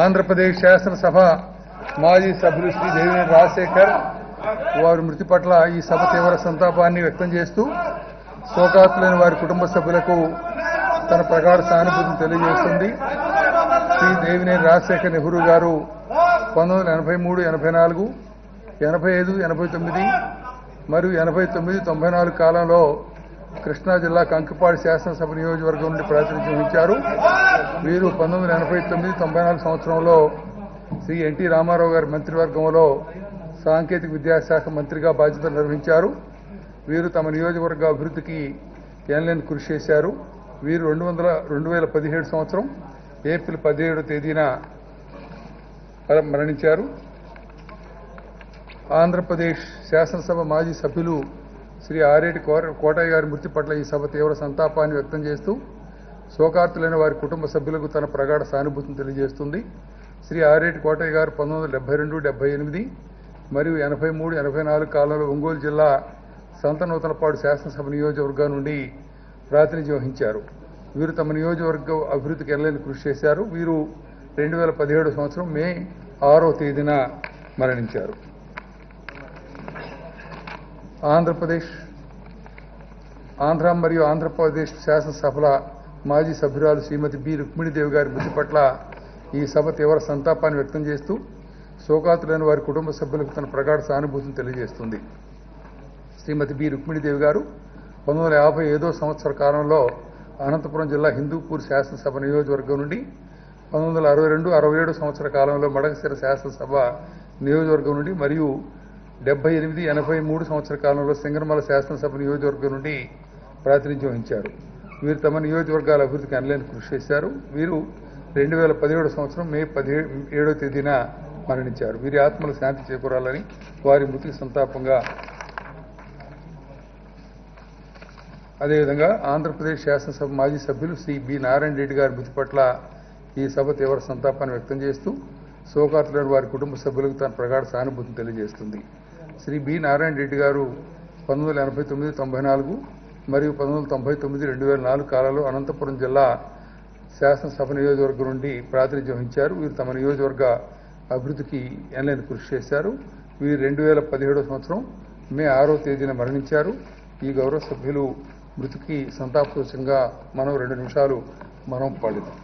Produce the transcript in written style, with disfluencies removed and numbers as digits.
ఆంధ్రప్రదేశ్ శాసనసభ మాజీ సభ్యులు శ్రీ దేవినేని రాజశేఖర్ వారి మృతి పట్ల ఈ సభ తీవ్ర సంతాపాన్ని వ్యక్తం చేస్తూ శోకాతులైన వారి కుటుంబ సభ్యులకు తన ప్రగాఢ సానుభూతిని తెలియజేస్తుంది. శ్రీ దేవినేని రాజశేఖర్ నెహ్రూ గారు 1983, 84, 85, 89 మరియు 89, 94 కాలంలో కృష్ణా జిల్లా కంకిపాడు శాసనసభ నియోజకవర్గం నుండి ప్రాతినిధ్యం వహించారు. వీరు 1989, 94 సంవత్సరంలో శ్రీ ఎన్టీ రామారావు గారి మంత్రివర్గంలో సాంకేతిక విద్యాశాఖ మంత్రిగా బాధ్యతలు నిర్వహించారు. వీరు తమ నియోజకవర్గ అభివృద్ధికి ఎనలేని కృషి చేశారు. వీరు 2017 సంవత్సరం ఏప్రిల్ 17వ తేదీన మరణించారు. ఆంధ్రప్రదేశ్ శాసనసభ మాజీ సభ్యులు శ్రీ ఆరేటి కోటయ్య గారి మృతి పట్ల ఈ సభ తీవ్ర సంతాపాన్ని వ్యక్తం చేస్తూ శోకార్తులైన వారి కుటుంబ సభ్యులకు తన ప్రగాఢ సానుభూతిని తెలియజేస్తుంది. శ్రీ ఆరేటి కోటయ్య గారు 1972, 78 మరియు 83, 84 కాలంలో ఒంగోలు జిల్లా సంతనూతలపాడు శాసనసభ నియోజకవర్గం నుండి ప్రాతినిధ్యం వహించారు. వీరు తమ నియోజకవర్గ అభివృద్ధికి ఎనలేని కృషి చేశారు. వీరు 2017 సంవత్సరం మే 6వ తేదీన మరణించారు. ఆంధ్ర మరియు ఆంధ్రప్రదేశ్ శాసనసభల మాజీ సభ్యురాలు శ్రీమతి బి రుక్మిణీదేవి గారి మృతి పట్ల ఈ సభ తీవ్ర సంతాపాన్ని వ్యక్తం చేస్తూ శోకాతులైన వారి కుటుంబ సభ్యులకు తన ప్రగాఢ సానుభూతిని తెలియజేస్తుంది. శ్రీమతి బి రుక్మిణీదేవి గారు 1957 సంవత్సర కాలంలో అనంతపురం జిల్లా హిందూపూర్ శాసనసభ నియోజకవర్గం నుండి 1962, 67 సంవత్సర కాలంలో మడకశిర శాసనసభ నియోజకవర్గం నుండి మరియు 78, 83 సంవత్సర కాలంలో సింగనమల శాసనసభ నియోజకవర్గం నుండి ప్రాతినిధ్యం వహించారు. వీరు తమ నియోజకవర్గాల అభివృద్ధికి ఎనలేని కృషి చేశారు. వీరు 2017 సంవత్సరం మే 17వ తేదీన మరణించారు. వీరి ఆత్మలు శాంతి చేకూరాలని వారి మృతికి సంతాపంగా అదేవిధంగా ఆంధ్రప్రదేశ్ శాసనసభ మాజీ సభ్యులు శ్రీ బి నారాయణ రెడ్డి గారి మృతి పట్ల ఈ సభ తీవ్ర సంతాపాన్ని వ్యక్తం చేస్తూ శోకాతులైన వారి కుటుంబ సభ్యులకు తన ప్రగాఢ సానుభూతిని తెలియజేస్తుంది. శ్రీ బి నారాయణ రెడ్డి గారు 1989, 94 మరియు 1999, 2004 కాలంలో అనంతపురం జిల్లా శాసనసభ నియోజకవర్గం నుండి ప్రాతినిధ్యం వహించారు. వీరు తమ నియోజకవర్గ అభివృద్ధికి ఎనలేని కృషి చేశారు. వీరు 2017 సంవత్సరం మే 6వ తేదీన మరణించారు. ఈ గౌరవ సభ్యులు మృతికి సంతాప సూచకంగా మనం 2 నిమిషాలు పాడుదాం.